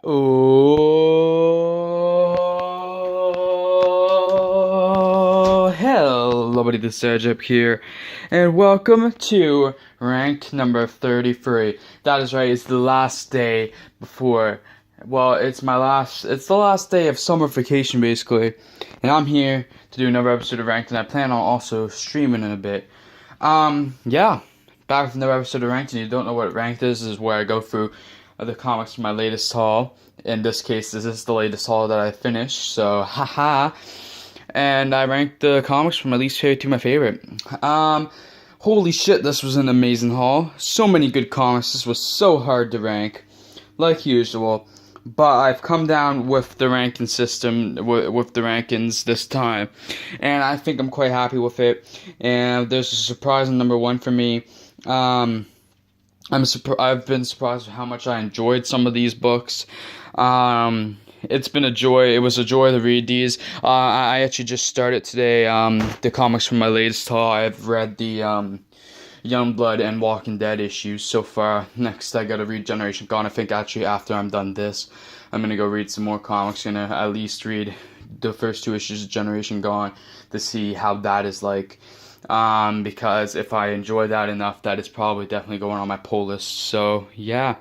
Oh, hello, buddy, this is Serge up here, and welcome to ranked number 33. That is right, it's the last day before, it's the last day of summer vacation, basically, and I'm here to do another episode of ranked, and I plan on also streaming in a bit. Yeah, back with another episode of ranked, and you don't know what ranked is where I go through the comics from my latest haul. In this case, this is the latest haul that I finished, so haha. And I ranked the comics from my least favorite to my favorite. Holy shit, this was an amazing haul. So many good comics. This was so hard to rank, like usual. But I've come down with the ranking system, with the rankings this time. And I think I'm quite happy with it. And there's a surprise in number one for me. I've been surprised with how much I enjoyed some of these books. It's been a joy. It was a joy to read these. I actually just started today. The comics from my latest haul. I've read the Youngblood and Walking Dead issues so far. Next, I gotta read Generation Gone. I think actually after I'm done this, I'm gonna go read some more comics. Gonna at least read the first two issues of Generation Gone to see how that is like. Because if I enjoy that enough, that is probably definitely going on my pull list. So yeah.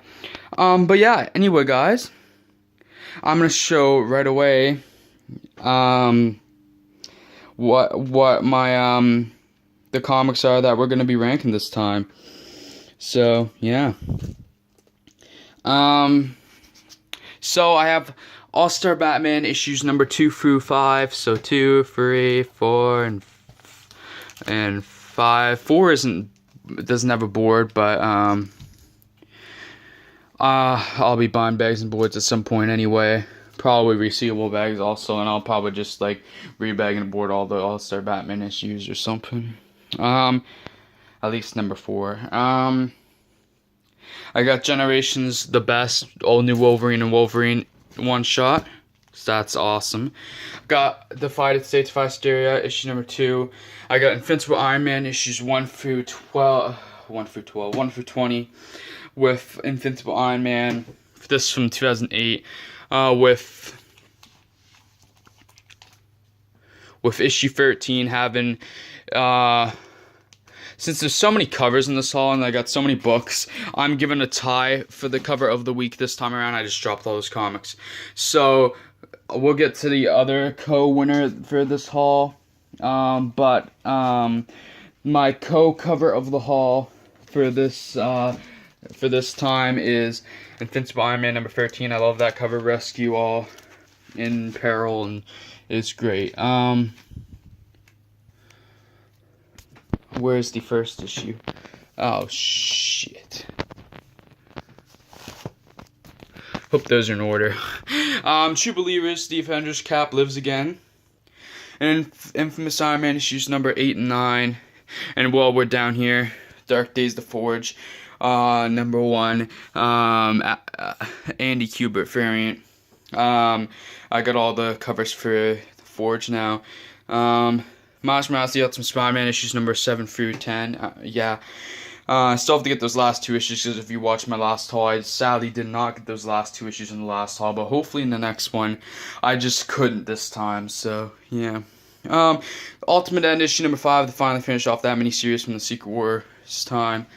But yeah. Anyway, guys, I'm gonna show right away. What my the comics are that we're gonna be ranking this time. So yeah. So I have All-Star Batman issues number 2 through 5. So 2, 3, 4, and 5. 4 doesn't have a board, but I'll be buying bags and boards at some point anyway. Probably resealable bags also, and I'll probably just like rebag and board all the All-Star Batman issues or something. At least number 4. I got Generations the Best, all new Wolverine and Wolverine one shot. So that's awesome. Got Defied States of Hysteria issue number 2. I got Invincible Iron Man issues 1 through 20 with Invincible Iron Man. This from 2008. With issue 13 having since there's so many covers in this haul and I got so many books, I'm giving a tie for the cover of the week this time around. I just dropped all those comics. So we'll get to the other co-winner for this haul. But my co-cover of the haul for this time is Invincible Iron Man number 13. I love that cover. Rescue all in peril, and it's great. Where's the first issue? Oh, shit. Hope those are in order. True Believers, the Avengers Cap lives again. And Infamous Iron Man issues number 8 and 9. And while we're down here, Dark Days the Forge, number 1, Andy Kubert variant. I got all the covers for the Forge now. Miles Morales, The Ultimate Spider-Man issues number 7 through 10. Yeah. I still have to get those last 2 issues because if you watch my last haul, I sadly did not get those last 2 issues in the last haul, but hopefully in the next one, I just couldn't this time, so yeah. Ultimate End issue number 5 to finally finish off that miniseries from the Secret Wars time.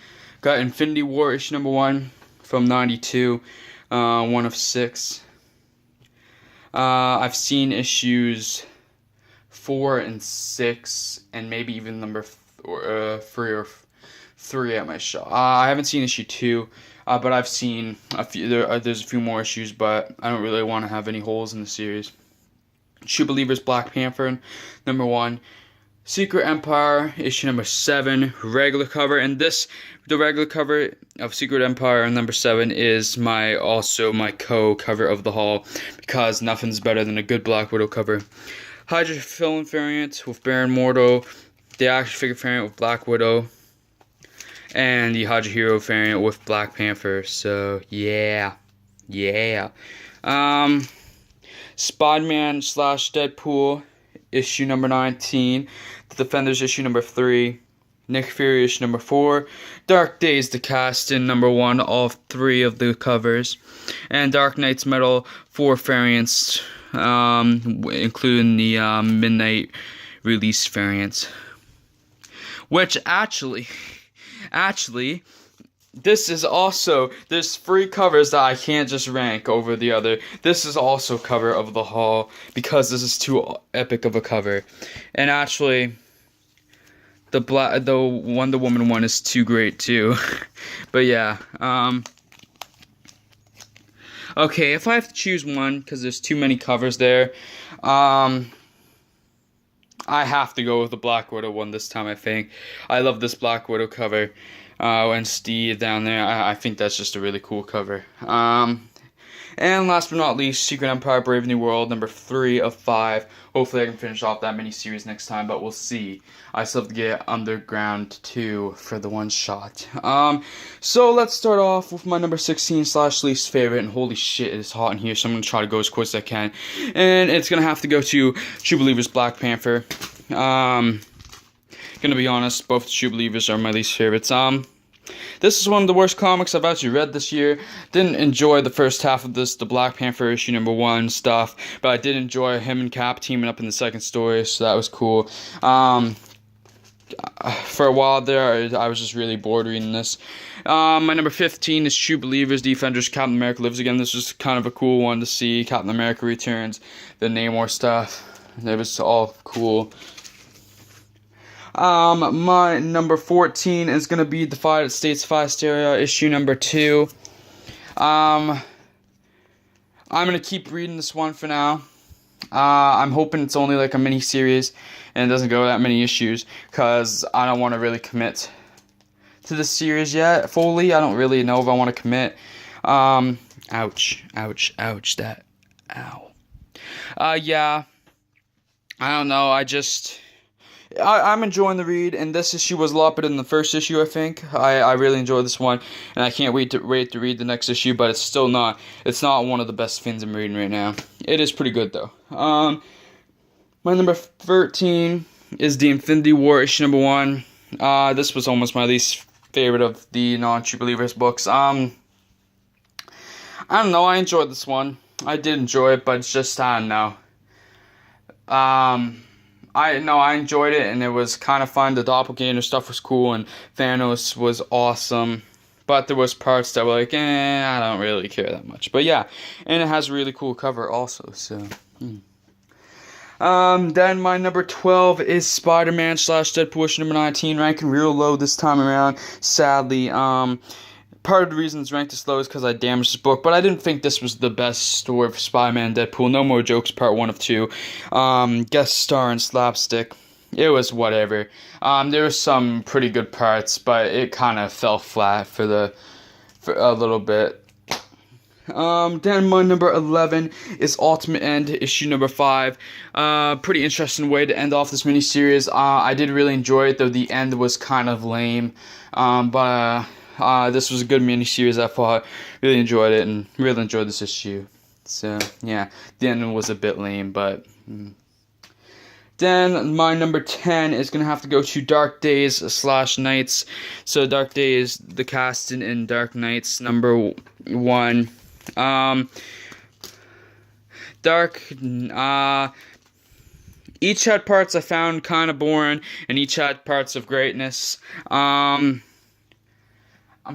Got Infinity War issue number 1 from 92, 1 of 6. I've seen issues 4 and 6, and maybe even number 3 at my shop. I haven't seen issue 2, but I've seen a few. There's a few more issues, but I don't really want to have any holes in the series. True Believers Black Panther number 1. Secret Empire issue number 7, regular cover, and the regular cover of Secret Empire number 7 is my co-cover of the haul, because nothing's better than a good Black Widow cover. Hydra Villain variant with Baron Mordo, the action figure variant with Black Widow, and the Hydra Hero variant with Black Panther. So yeah. Spider-Man / Deadpool issue number 19, The Defenders issue number 3, Nick Fury issue number 4, Dark Days the cast in number 1, all 3 of the covers, and Dark Knight's Metal 4 variants, including the midnight release variants. Which actually, this is also, there's 3 covers that I can't just rank over the other. This is also cover of the haul because this is too epic of a cover. And actually, the Wonder Woman one is too great too. But yeah, okay, if I have to choose one, because there's too many covers there, I have to go with the Black Widow one this time, I think. I love this Black Widow cover. And Steve down there, I think that's just a really cool cover. And last but not least, Secret Empire Brave New World, number 3 of 5. Hopefully I can finish off that mini-series next time, but we'll see. I still have to get Underground 2 for the one shot. So let's start off with my number 16 / least favorite, and holy shit, it's hot in here, so I'm going to try to go as quick as I can. And it's going to have to go to True Believers Black Panther. Gonna be honest, both True Believers are my least favorites. This is one of the worst comics I've actually read this year. Didn't enjoy the first half of this, the Black Panther issue number 1 stuff, but I did enjoy him and Cap teaming up in the second story, so that was cool. For a while there, I was just really bored reading this. My number 15 is True Believers, Defenders, Captain America Lives Again. This was kind of a cool one to see. Captain America returns, the Namor stuff. It was all cool. My number 14 is going to be Divided States of Hysteria, issue number 2. I'm going to keep reading this one for now. I'm hoping it's only like a mini-series and it doesn't go that many issues, because I don't want to really commit to the series yet fully. I don't really know if I want to commit. Ouch, that, ow. Yeah, I don't know, I'm enjoying the read, and this issue was a lot better than the first issue, I think. I really enjoyed this one, and I can't wait to read the next issue, but it's not one of the best things I'm reading right now. It is pretty good, though. My number 13 is the Infinity War issue number 1. This was almost my least favorite of the non-True Believers books. I don't know, I enjoyed this one. I did enjoy it, but it's just, I don't know. I enjoyed it, and it was kind of fun. The doppelganger stuff was cool, and Thanos was awesome. But there was parts that were like, I don't really care that much. But yeah, and it has a really cool cover also, so. Then my number 12 is Spider-Man / Deadpool issue number 19, ranking real low this time around, sadly. Part of the reason it's ranked this low is because I damaged this book, but I didn't think this was the best story for Spider-Man Deadpool. No More Jokes, part 1 of 2. Guest star and slapstick. It was whatever. There were some pretty good parts, but it kind of fell flat for a little bit. Then my number 11 is Ultimate End, issue number 5. Pretty interesting way to end off this miniseries. I did really enjoy it, though the end was kind of lame. This was a good miniseries, I thought. Really enjoyed it, and really enjoyed this issue. So, yeah, the end was a bit lame, but. Then, my number 10 is going to have to go to Dark Days / Nights. So, Dark Days, the cast in Dark Nights, number 1. Each had parts I found kind of boring, and each had parts of greatness. I'm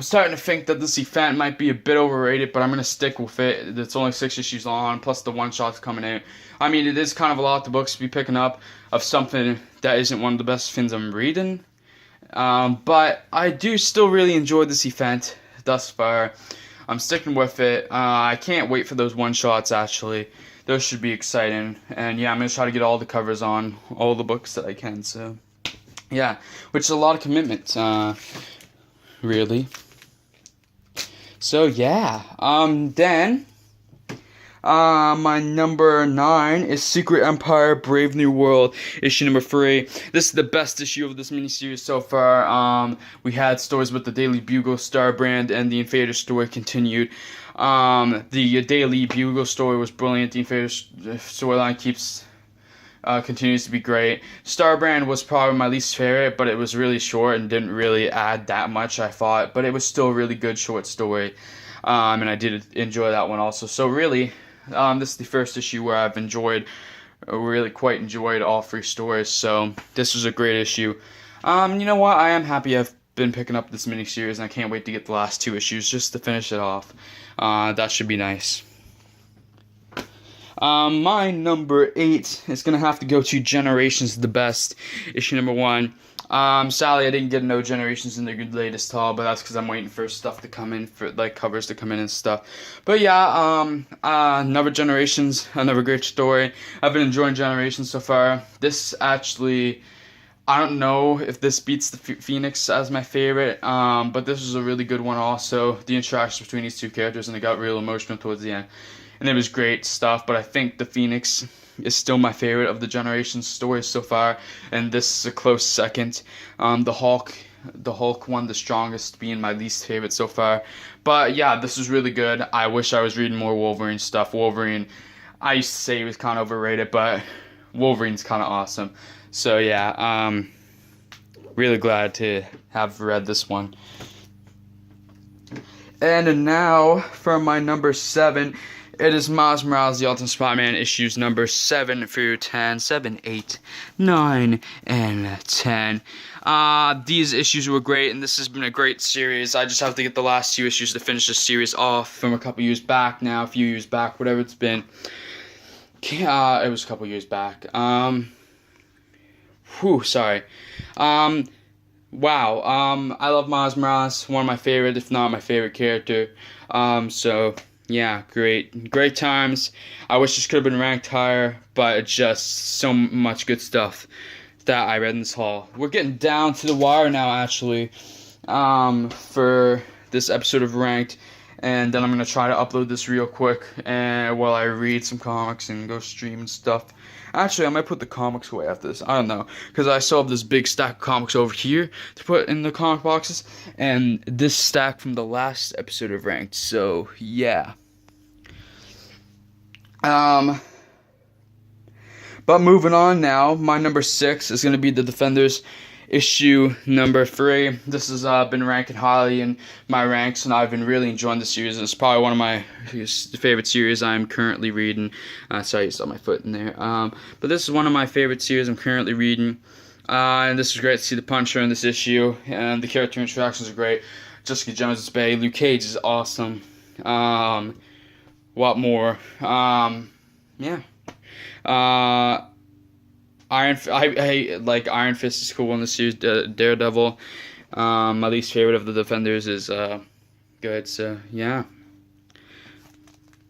starting to think that this event might be a bit overrated, but I'm going to stick with it. It's only 6 issues long, plus the one-shots coming out. I mean, it is kind of a lot of books to be picking up of something that isn't one of the best things I'm reading. But I do still really enjoy this event thus far. I'm sticking with it. I can't wait for those one-shots, actually. Those should be exciting. And yeah, I'm going to try to get all the covers on all the books that I can. So, yeah, which is a lot of commitment, really. So yeah, then, my number 9 is Secret Empire Brave New World, issue number 3. This is the best issue of this miniseries so far. We had stories with the Daily Bugle, Starbrand, and the Invader story continued. The Daily Bugle story was brilliant. The Invader storyline keeps continues to be great. Starbrand was probably my least favorite, but it was really short and didn't really add that much, I thought. But it was still a really good short story, and I did enjoy that one also. So really, this is the first issue where I've really quite enjoyed all three stories. So this was a great issue. You know what? I am happy I've been picking up this miniseries, and I can't wait to get the last two issues just to finish it off. That should be nice. My number 8 is going to have to go to Generations the Best, issue number 1. Sadly, I didn't get no Generations in the latest haul, but that's because I'm waiting for stuff to come in, for like covers to come in and stuff. But yeah, another Generations, another great story. I've been enjoying Generations so far. This actually, I don't know if this beats the Phoenix as my favorite, but this was a really good one also. The interaction between these two characters, and it got real emotional towards the end. And it was great stuff, but I think the Phoenix is still my favorite of the Generations stories so far, and this is a close second. The Hulk one, the strongest, being my least favorite so far. But yeah, this was really good. I wish I was reading more Wolverine stuff. Wolverine, I used to say he was kind of overrated, but Wolverine's kind of awesome. So yeah, really glad to have read this one. And now for my number 7. It is Miles Morales, The Ultimate Spider-Man, issues number 7 through 10, 7, 8, 9, and 10. These issues were great, and this has been a great series. I just have to get the last 2 issues to finish this series off from a couple years back now, a few years back, whatever it's been. It was a couple years back. Sorry. Wow. I love Miles Morales, one of my favorite, if not my favorite character. So... yeah, great times. I wish this could have been ranked higher, but it's just so much good stuff that I read in this haul. We're getting down to the wire now, actually, for this episode of Ranked, and then I'm gonna try to upload this real quick, and while I read some comics and go stream and stuff. Actually, I might put the comics away after this. I don't know, because I still have this big stack of comics over here to put in the comic boxes, and this stack from the last episode of Ranked. So yeah. But moving on now, my number 6 is going to be The Defenders, issue number 3. This has been ranking highly in my ranks, and I've been really enjoying the series. It's probably one of my favorite series I'm currently reading. Sorry, you saw my foot in there. But this is one of my favorite series I'm currently reading. And this is great to see the Punisher in this issue, and the character interactions are great. Jessica Jones is bae. Luke Cage is awesome. What more? Yeah. I like Iron Fist is cool in the series. Daredevil, my least favorite of the Defenders, is good. So yeah,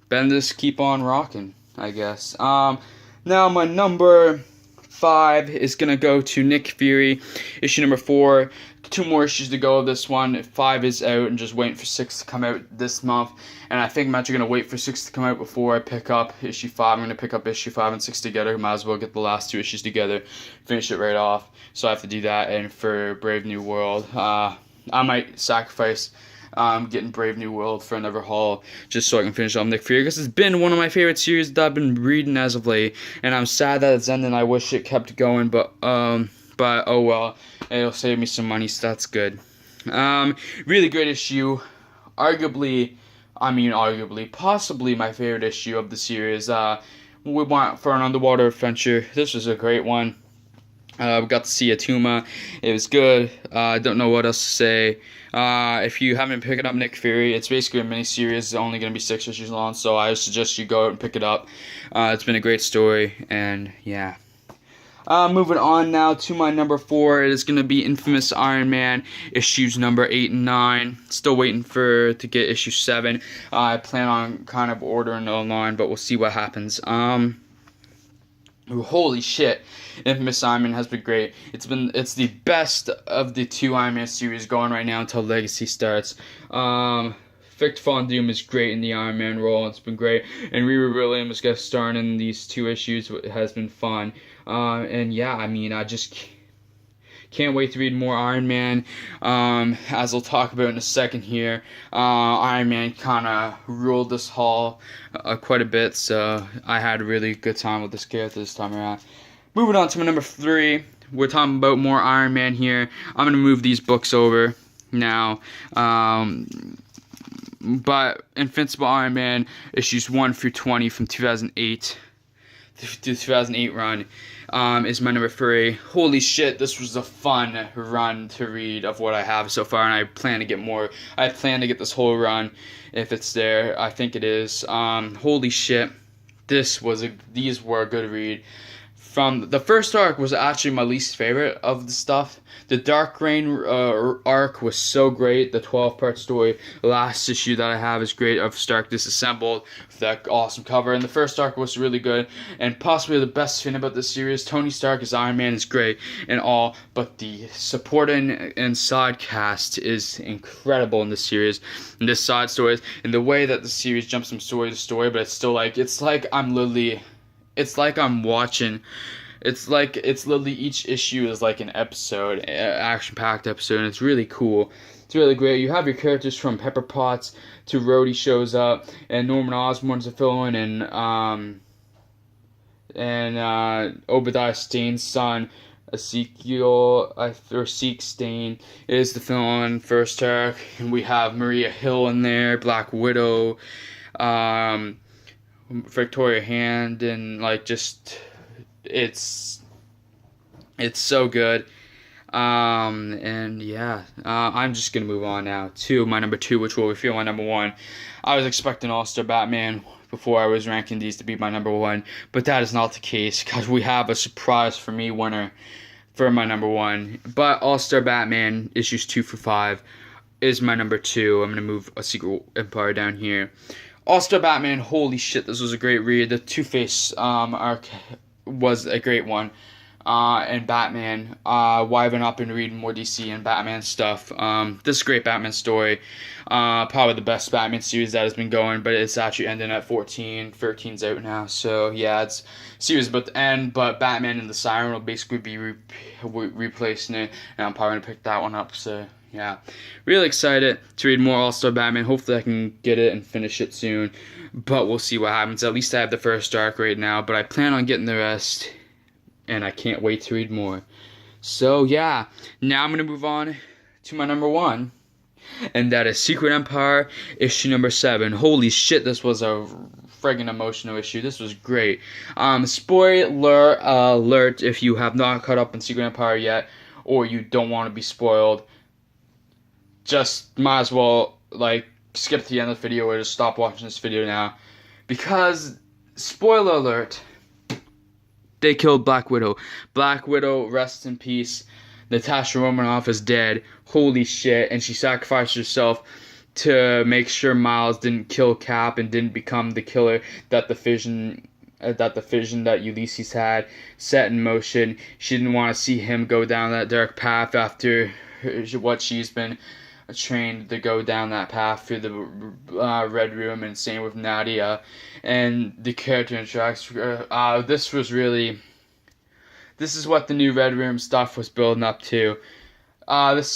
Bendis, keep on rocking, I guess. Now my number 5 is gonna go to Nick Fury, issue number 4. 2 more issues to go of this one. 5 is out and just waiting for 6 to come out this month. And I think I'm actually going to wait for 6 to come out before I pick up issue 5. I'm going to pick up issue 5 and 6 together. Might as well get the last 2 issues together, finish it right off. So I have to do that. And for Brave New World, I might sacrifice getting Brave New World for another haul just so I can finish off Nick Fury, because it's been one of my favorite series that I've been reading as of late. And I'm sad that it's ending. I wish it kept going, but oh well. It'll save me some money, so that's good. Really great issue. Possibly my favorite issue of the series. We went for an underwater adventure. This was a great one. We got to see Atuma. It was good. I don't know what else to say. If you haven't picked up Nick Fury, it's basically a mini-series. It's only going to be 6 issues long, so I suggest you go out and pick it up. It's been a great story, and yeah. Moving on now to my number 4, it is going to be Infamous Iron Man, issues number 8 and 9. Still waiting to get issue 7. I plan on kind of ordering online, but we'll see what happens. Holy shit, Infamous Iron Man has been great. It's the best of the 2 Iron Man series going right now until Legacy starts. Victor Von Doom is great in the Iron Man role. It's been great. And Riri Williams guest starring in these 2 issues. It has been fun. And yeah, I mean, I just can't wait to read more Iron Man. As I'll talk about in a second here, Iron Man kind of ruled this haul quite a bit. So I had a really good time with this character this time around. moving on to my number 3. We're talking about more Iron Man here. I'm gonna move these books over now. But Invincible Iron Man issues 1 through 20 from 2008. The 2008 run is my number 3. Holy shit, this was a fun run to read of what I have so far, and I plan to get more. I plan to get this whole run if it's there. I think it is. Holy shit, these were a good read. From the first arc was actually my least favorite of the stuff. The Dark Reign arc was so great. The 12-part story, the last issue that I have is great, of Stark Disassembled, with that awesome cover. And the first arc was really good, and possibly the best thing about this series. Tony Stark as Iron Man is great and all, but the supporting and side cast is incredible in this series, and this side stories, and the way that the series jumps from story to story, but it's still like, it's like I'm watching. It's literally each issue is like an episode, action-packed episode, and it's really cool. It's really great. You have your characters from Pepper Potts to Rhodey shows up, and Norman Osborn's a villain, and Obadiah Stane's son, Zeke Stane, is the villain first arc, and we have Maria Hill in there, Black Widow, Victoria Hand, and like just it's so good. And yeah, I'm just gonna move on now to my number 2, which will reveal my number 1. I was expecting All-Star Batman before I was ranking these to be my number 1, but that is not the case, because we have a surprise for me winner for my number 1. But All-Star Batman issues 2 through 5 is my number 2. I'm gonna move A Secret Empire down here. All-Star Batman, holy shit, this was a great read. The Two-Face arc was a great one. And Batman, why have I not been reading more DC and Batman stuff? This is a great Batman story. Probably the best Batman series that has been going, but it's actually ending at 14. 13's out now, so yeah, it's series about to end, but Batman and the Siren will basically be replacing it, and I'm probably going to pick that one up, so yeah. Really excited to read more All-Star Batman. Hopefully I can get it and finish it soon, but we'll see what happens. At least I have the first arc right now, but I plan on getting the rest, and I can't wait to read more. So yeah, now I'm going to move on to my number 1, and that is Secret Empire issue number 7. Holy shit, this was a friggin' emotional issue. This was great. Spoiler alert if you have not caught up on Secret Empire yet, or you don't want to be spoiled. Just might as well like skip to the end of the video or just stop watching this video now, because spoiler alert, they killed Black Widow. Black Widow, rest in peace. Natasha Romanoff is dead. Holy shit. And she sacrificed herself to make sure Miles didn't kill Cap and didn't become the killer that the vision that Ulysses had set in motion. She didn't want to see him go down that dark path after what she's been trained to go down that path through the Red Room, and same with Nadia. And the character interacts. This is what the new Red Room stuff was building up to. Cap's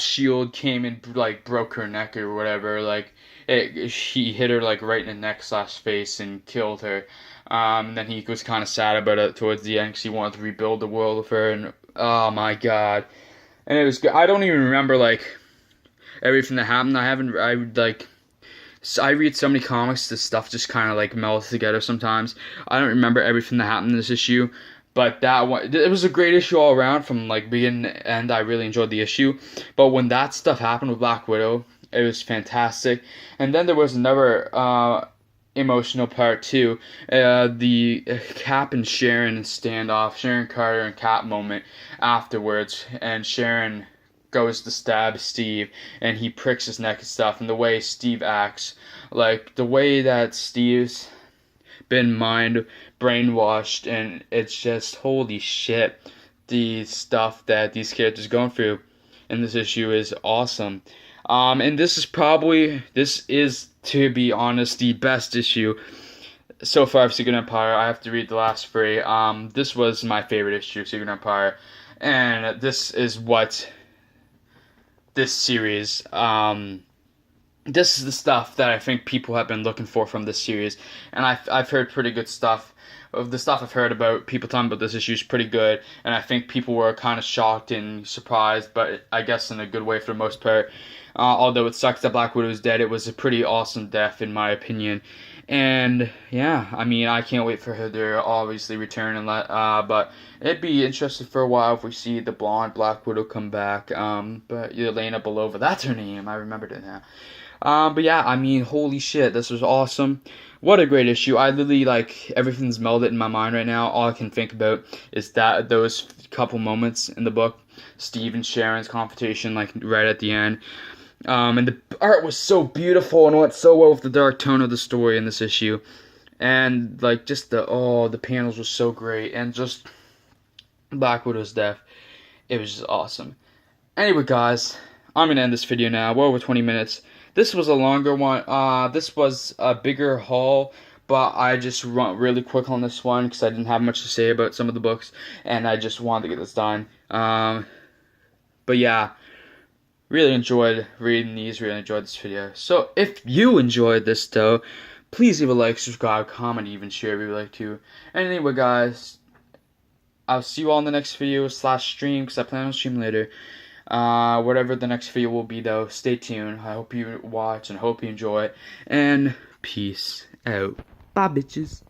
shield came and like broke her neck or whatever. Like he hit her like right in the neck/face and killed her. Then he was kind of sad about it towards the end because he wanted to rebuild the world with her. And oh my god. And it was good. I don't even remember like everything that happened. I read so many comics, this stuff just kind of like melts together sometimes. I don't remember everything that happened in this issue, but that one, it was a great issue all around from like beginning to end. I really enjoyed the issue, but when that stuff happened with Black Widow, it was fantastic. And then there was another emotional part too, the Cap and Sharon standoff, Sharon Carter and Cap moment afterwards, and Sharon goes to stab Steve and he pricks his neck and stuff, and the way Steve acts, like the way that Steve's been brainwashed, and it's just holy shit, the stuff that these characters are going through in this issue is awesome. And this is, to be honest, the best issue so far of Secret Empire. I have to read the last 3. This was my favorite issue of Secret Empire, and this is what this series this is the stuff that I think people have been looking for from this series, and I've heard pretty good stuff. Of the stuff I've heard about people talking about this issue is pretty good, and I think people were kind of shocked and surprised, but I guess in a good way for the most part. Although it sucks that Black Widow is dead, it was a pretty awesome death in my opinion. And yeah, I mean, I can't wait for her to obviously return and but it'd be interesting for a while if we see the blonde Black Widow come back. But Yelena Belova, that's her name. I remembered it now. But yeah, I mean, holy shit, this was awesome. What a great issue. I literally, like, everything's melded in my mind right now. All I can think about is those couple moments in the book. Steve and Sharon's confrontation, like, right at the end. And the art was so beautiful and went so well with the dark tone of the story in this issue. And, like, just the panels were so great. And just Black Widow's death, it was just awesome. Anyway, guys, I'm going to end this video now. We're over 20 minutes. This was a longer one. This was a bigger haul, but I just run really quick on this one because I didn't have much to say about some of the books, and I just wanted to get this done. But yeah, really enjoyed reading these, really enjoyed this video. So if you enjoyed this, though, please leave a like, subscribe, comment, even share if you'd like to. And anyway, guys, I'll see you all in the next video / stream because I plan on streaming later. Whatever the next video will be, though, stay tuned. I hope you watch and hope you enjoy it. And peace out. Bye, bitches.